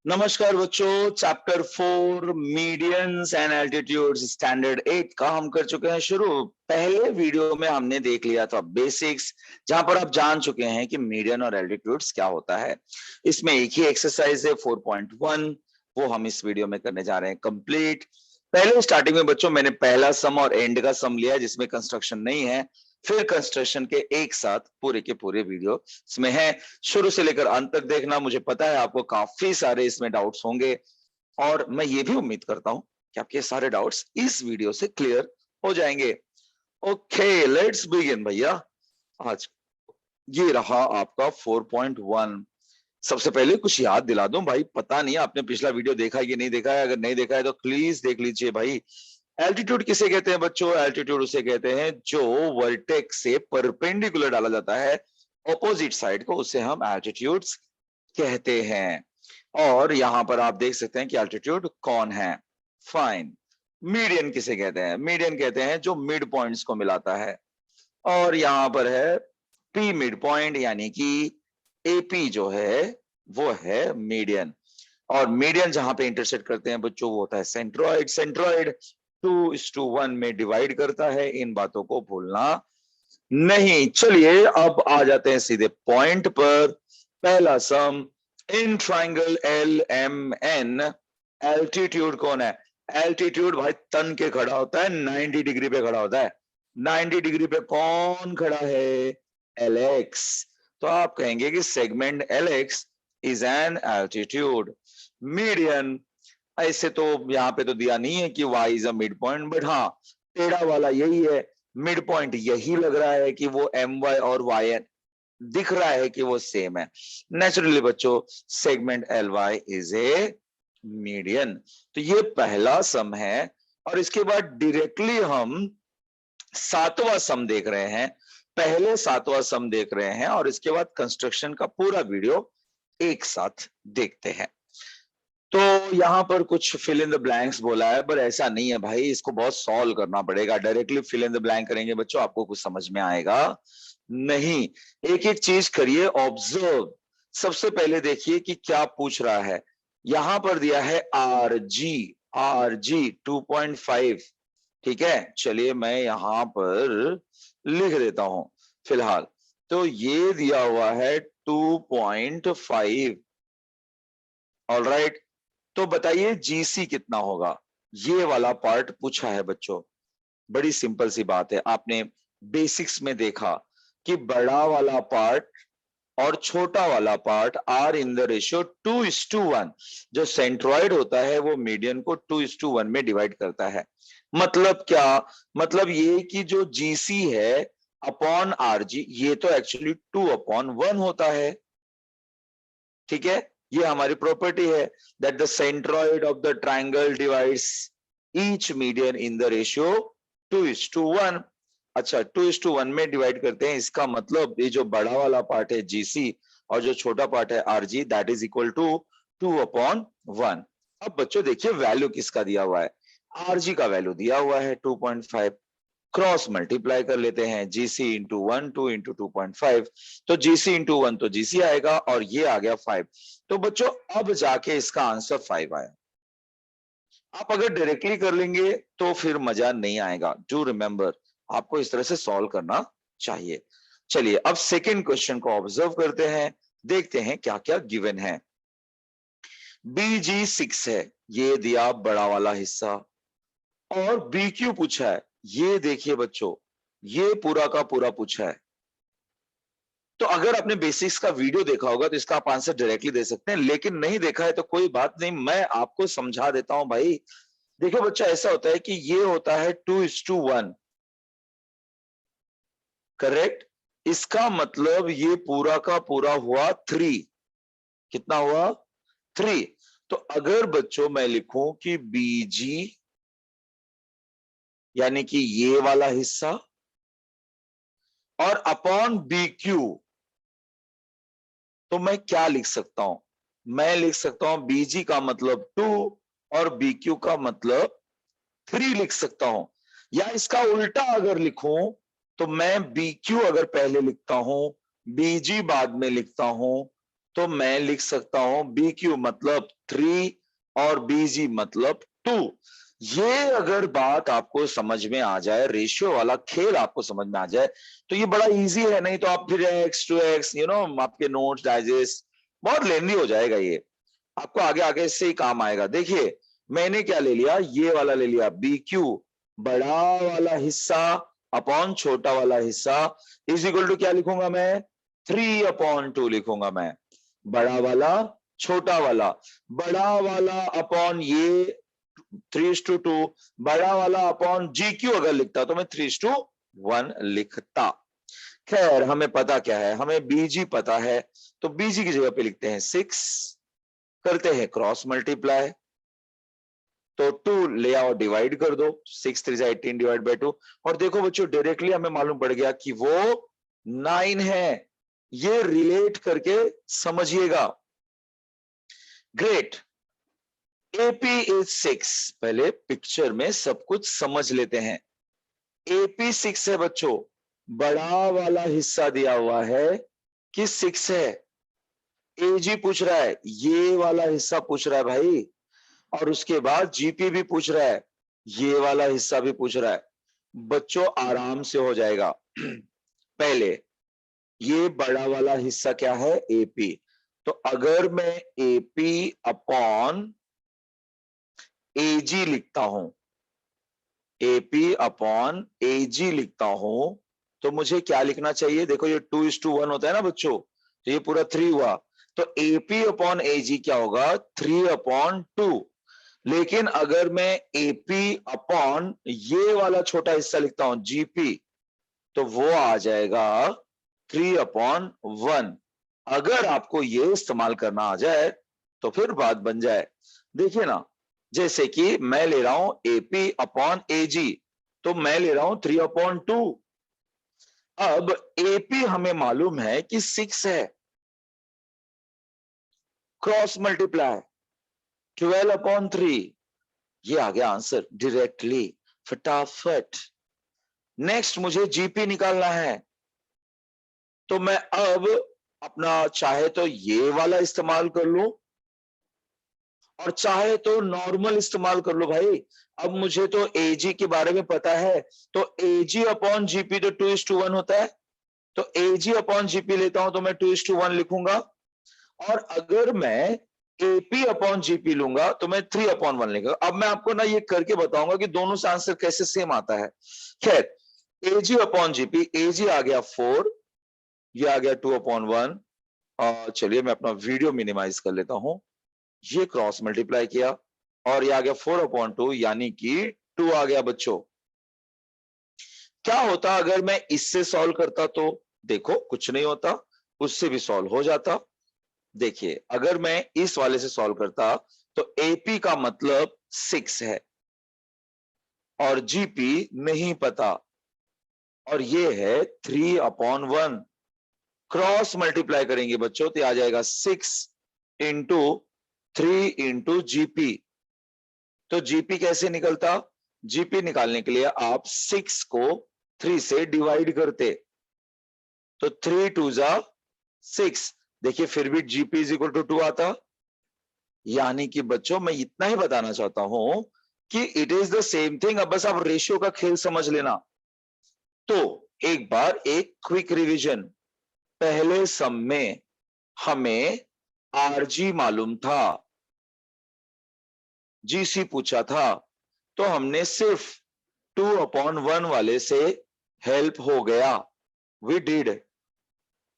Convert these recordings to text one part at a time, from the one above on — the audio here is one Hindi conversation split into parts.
नमस्कार बच्चों, chapter 4 medians and altitudes standard 8 का हम कर चुके हैं शुरू। पहले वीडियो में हमने देख लिया था बेसिक्स, जहां पर आप जान चुके हैं कि मीडियन और एल्टीट्यूड्स क्या होता है। इसमें एक ही एक्सरसाइज है 4.1, वो हम इस वीडियो में करने जा रहे हैं कंप्लीट। पहले स्टार्टिंग में बच्चों मैंने पहला सम और एंड का सम लिया जिसमें कंस्ट्रक्शन नहीं है, फिर कंस्ट्रक्शन के एक साथ पूरे के पूरे वीडियो इसमें है। शुरू से लेकर अंत तक देखना। मुझे पता है आपको काफी सारे इसमें डाउट्स होंगे और मैं ये भी उम्मीद करता हूं कि आपके सारे डाउट्स इस वीडियो से क्लियर हो जाएंगे। ओके, लेट्स बिगिन भैया। आज ये रहा आपका 4.1। सबसे पहले कुछ याद दिला दूं भाई, पता नहीं आपने पिछला वीडियो देखा है कि नहीं देखा है। अगर नहीं देखा है तो प्लीज देख लीजिए भाई। एल्टीट्यूड किसे कहते हैं बच्चों? एल्टीट्यूड उसे कहते हैं जो वर्टेक्स से परपेंडिकुलर डाला जाता है ऑपोजिट साइड को, उसे हम एल्टीट्यूड्स कहते हैं। और यहां पर आप देख सकते हैं कि एल्टीट्यूड कौन है। फाइन। मीडियन किसे कहते हैं? मीडियन कहते हैं जो मिड पॉइंट्स को मिलाता है। और यहां पर है पी मिड पॉइंट, यानी कि एपी जो है वो है मीडियन। और मीडियन जहां पे इंटरसेक्ट करते हैं बच्चों वो होता है सेंट्रॉइड। सेंट्रॉइड 2:1 में डिवाइड करता है, इन बातों को भूलना नहीं। चलिए अब आ जाते हैं सीधे पॉइंट पर। पहला sum, in triangle L M N altitude कौन है? एल्टीट्यूड भाई तन के खड़ा होता है, 90 डिग्री पे खड़ा होता है। 90 डिग्री पे कौन खड़ा है? L x. तो आप कहेंगे कि segment L x is an altitude. Median, ऐसे तो यहाँ पे तो दिया नहीं है कि y is a mid point, but हाँ टेढ़ा वाला यही है मिड पॉइंट। यही लग रहा है कि वो एम वाई और वाई दिख रहा है कि वो सेम है। नेचुरली बच्चों segment L Y is a median. तो ये पहला सम है और इसके बाद डायरेक्टली हम सातवां सम देख रहे हैं। पहले सातवां सम देख रहे हैं और इसके बाद कंस्ट्रक्शन का पूरा वीडियो एक साथ देखते हैं। तो यहां पर कुछ फिल इन द ब्लैंक्स बोला है, पर ऐसा नहीं है भाई, इसको बहुत सॉल्व करना पड़ेगा। Directly fill in the blank करेंगे बच्चों आपको कुछ समझ में आएगा नहीं। एक एक चीज करिए ऑब्जर्व। सबसे पहले देखिए कि क्या पूछ रहा है। यहां पर दिया है आर जी 2.5। ठीक है, चलिए मैं यहां पर लिख देता हूं फिलहाल। तो ये दिया हुआ है 2.5। ऑलराइट, तो बताइए जीसी कितना होगा? ये वाला पार्ट पूछा है बच्चों। बड़ी सिंपल सी बात है, आपने बेसिक्स में देखा कि बड़ा वाला पार्ट और छोटा वाला part are in the ratio 2:1। जो सेंट्रॉइड होता है वो मीडियन को 2:1 में डिवाइड करता है। मतलब क्या? मतलब ये कि जो जीसी है अपॉन आरजी, ये तो एक्चुअली 2/1 होता है। ठीक है, ये हमारी प्रॉपर्टी है that the centroid of the triangle divides each median in the ratio 2:1। अच्छा, 2:1 में डिवाइड करते हैं, इसका मतलब ये जो बड़ा वाला पार्ट है जीसी और जो छोटा पार्ट है RG, that is equal to 2/1। अब बच्चों देखिए वैल्यू किसका दिया हुआ है। आरजी का वैल्यू दिया हुआ है 2.5, क्रॉस मल्टीप्लाई कर लेते हैं, जीसी इंटू 1 2 इंटू 2.5। तो जीसी इंटू 1 तो जीसी आएगा और ये आ गया 5। तो बच्चों अब जाके इसका आंसर 5 आया। आप अगर डायरेक्टली कर लेंगे तो फिर मजा नहीं आएगा। डू रिमेंबर, आपको इस तरह से सॉल्व करना चाहिए। चलिए अब सेकेंड क्वेश्चन को ऑब्जर्व करते हैं, देखते हैं क्या क्या गिवन है। BG6 है, ये दिया बड़ा वाला हिस्सा, और BQ पूछा है। ये देखिए बच्चों, ये पूरा का पूरा पूछा है। तो अगर आपने बेसिक्स का वीडियो देखा होगा तो इसका आप आंसर डायरेक्टली दे सकते हैं, लेकिन नहीं देखा है तो कोई बात नहीं, मैं आपको समझा देता हूं भाई। देखो बच्चा, ऐसा होता है कि ये होता है 2:1, करेक्ट। इसका मतलब ये पूरा का पूरा हुआ 3। कितना हुआ? 3। तो अगर बच्चों मैं लिखूं कि बीजी यानी कि ये वाला हिस्सा और अपॉन BQ, तो मैं क्या लिख सकता हूं? मैं लिख सकता हूं बीजी का मतलब 2 और BQ का मतलब 3 लिख सकता हूं। या इसका उल्टा अगर लिखूं तो मैं BQ अगर पहले लिखता हूं, BG बाद में लिखता हूं, तो मैं लिख सकता हूं BQ मतलब 3 और BG मतलब 2। ये अगर बात आपको समझ में आ जाए, रेशियो वाला खेल आपको समझ में आ जाए, तो ये बड़ा इजी है। नहीं तो आप फिर x to x आपके नोट्स डाइजेस्ट बहुत लेंदी हो जाएगा। ये आपको आगे आगे इससे ही काम आएगा। देखिए मैंने क्या ले लिया, ये वाला ले लिया, BQ बड़ा वाला हिस्सा अपॉन छोटा वाला हिस्सा इज इक्वल टू क्या लिखूंगा मैं, 3/2 लिखूंगा मैं। बड़ा वाला छोटा वाला, बड़ा वाला अपॉन ये 3:2, बड़ा वाला अपॉन GQ अगर लिखता तो मैं 3:1 लिखता। खैर हमें पता क्या है, हमें BG पता है, तो BG की जगह पे लिखते हैं 6, करते हैं क्रॉस मल्टीप्लाई, तो 2 ले आओ डिवाइड कर दो, 6 3 18 डिवाइड बाई 2, और देखो बच्चों डायरेक्टली हमें मालूम पड़ गया कि वो 9 है। ये रिलेट करके समझिएगा। ग्रेट। AP is 6। पहले पिक्चर में सब कुछ समझ लेते हैं। AP 6 है बच्चों, बड़ा वाला हिस्सा दिया हुआ है कि 6 है। AG पूछ रहा है, ये वाला हिस्सा पूछ रहा है भाई, और उसके बाद GP भी पूछ रहा है, ये वाला हिस्सा भी पूछ रहा है। बच्चों आराम से हो जाएगा। पहले ये बड़ा वाला हिस्सा क्या है, AP। तो अगर मैं AP अपॉन AG लिखता हूं, AP अपॉन AG लिखता हूं, तो मुझे क्या लिखना चाहिए, देखो ये 2:1 होता है ना बच्चों, तो ये पूरा 3 हुआ, तो AP अपॉन AG क्या होगा, 3/2। लेकिन अगर मैं AP अपॉन ये वाला छोटा हिस्सा लिखता हूं GP, तो वो आ जाएगा 3/1। अगर आपको ये इस्तेमाल करना आ जाए तो फिर बात बन जाए। देखिए ना, जैसे कि मैं ले रहा हूं AP अपॉन AG, तो मैं ले रहा हूं 3/2। अब AP हमें मालूम है कि 6 है, क्रॉस मल्टीप्लाई 12/3, ये आ गया आंसर डायरेक्टली, फटाफट। नेक्स्ट मुझे GP निकालना है, तो मैं अब अपना चाहे तो ये वाला इस्तेमाल कर लूं और चाहे तो नॉर्मल इस्तेमाल कर लो भाई। अब मुझे तो AG के बारे में पता है, तो AG अपॉन GP तो 2:1 होता है, तो AG अपॉन GP लेता हूं तो मैं 2:1 लिखूंगा। और अगर मैं AP अपॉन GP लूंगा तो मैं 3/1 लिखूंगा। अब मैं आपको ना ये करके बताऊंगा कि दोनों से आंसर कैसे सेम आता है। खैर AG अपॉन GP, AG आ गया 4, ये आ गया 2/1। चलिए मैं अपना वीडियो मिनिमाइज कर लेता हूं। ये क्रॉस मल्टीप्लाई किया और ये आ गया 4/2, यानी कि 2 आ गया बच्चों। क्या होता अगर मैं इससे सॉल्व करता, तो देखो कुछ नहीं होता, उससे भी सॉल्व हो जाता। देखिए अगर मैं इस वाले से सॉल्व करता तो AP का मतलब 6 है और GP नहीं पता, और ये है 3/1। क्रॉस मल्टीप्लाई करेंगे बच्चों तो आ जाएगा 6 इंटू 3 इंटू GP। तो GP कैसे निकलता, GP निकालने के लिए आप 6 को 3 से डिवाइड करते, तो 3 2 जा 6। देखिए फिर भी GP इज इक्वल टू 2 आता। यानी कि बच्चों मैं इतना ही बताना चाहता हूं कि it is the same thing. अब बस आप रेशियो का खेल समझ लेना। तो एक बार एक क्विक रिवीजन। पहले सम में हमें RG मालूम था, GC पूछा था, तो हमने सिर्फ 2/1 वाले से हेल्प हो गया, वी डिड।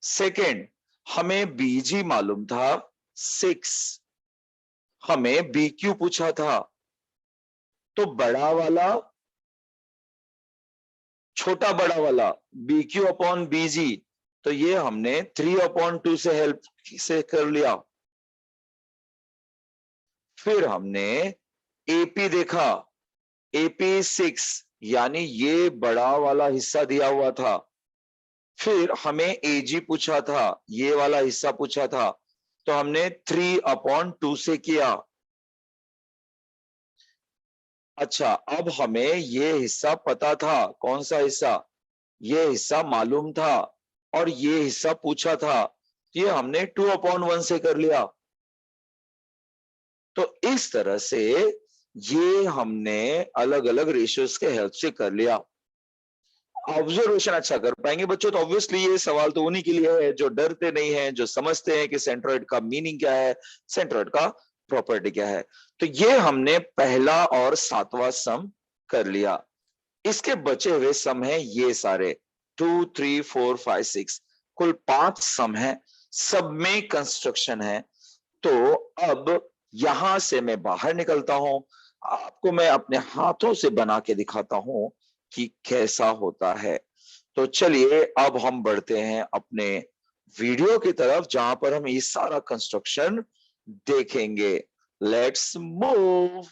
सेकेंड, हमें BG मालूम था 6, हमें BQ पूछा था, तो बड़ा वाला छोटा बड़ा वाला BQ अपॉन BG, तो ये हमने 3/2 से हेल्प से कर लिया। फिर हमने AP देखा, AP 6, यानी ये बड़ा वाला हिस्सा दिया हुआ था। फिर हमें AG पूछा था, ये वाला हिस्सा पूछा था, तो हमने 3/2 से किया। अच्छा अब हमें ये हिस्सा पता था, कौन सा हिस्सा, ये हिस्सा मालूम था और ये हिस्सा पूछा था, ये हमने 2/1 से कर लिया। तो इस तरह से ये हमने अलग अलग रेशियोज के हेल्प से कर लिया। ऑब्जर्वेशन अच्छा कर पाएंगे बच्चों, तो ऑब्वियसली ये सवाल तो उन्हीं के लिए है जो डरते नहीं है, जो समझते हैं कि सेंट्रोइड का मीनिंग क्या है, सेंट्रोइड का प्रॉपर्टी क्या है। तो ये हमने पहला और 7वां सम कर लिया। इसके बचे हुए सम है ये सारे 2, 3, 4, 5, 6, कुल 5 सम है, सब में कंस्ट्रक्शन है। तो अब यहां से मैं बाहर निकलता हूं, आपको मैं अपने हाथों से बना के दिखाता हूं कि कैसा होता है। तो चलिए अब हम बढ़ते हैं अपने वीडियो की तरफ जहां पर हम ये सारा कंस्ट्रक्शन देखेंगे। Let's move.